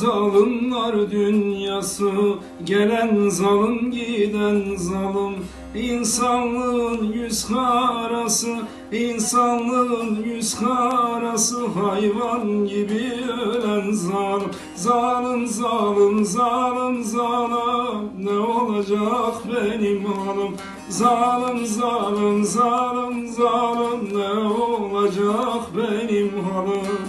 zalimler dünyası, gelen zalim giden zalim. İnsanlığın yüz karası, insanlığın yüz karası, hayvan gibi ölen zalim. Zalim, zalim, zalim, zalim, ne olacak benim halim? Zalim, zalim, zalim, zalim, ne olacak benim halim?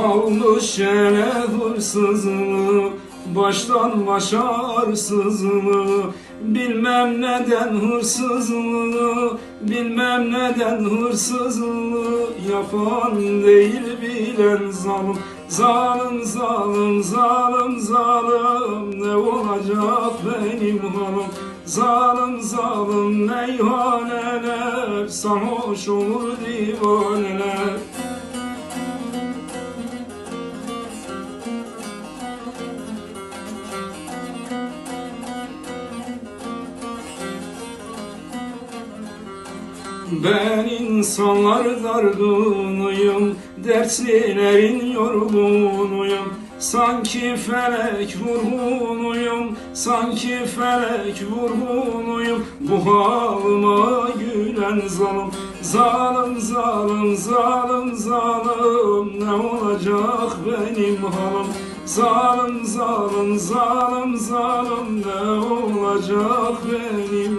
Almış ele hırsızlığı, baştan başa arsızlığı. Bilmem neden hırsızlığı, bilmem neden hırsızlığı. Yapan değil bilen zalim. Zalim, zalim, zalim, zalim, ne olacak benim halim? Zalim, zalim, meyhaneler, sarhoş olur divaneler. Ben insanlar dargınıyım, dertlilerin yorgunuyum. Sanki felek vurgunuyum, sanki felek vurgunuyum. Bu halıma gülen zalim. Zalim, zalim, zalim, zalim, ne olacak benim halim? Zalim, zalim, zalim, zalim, ne olacak benim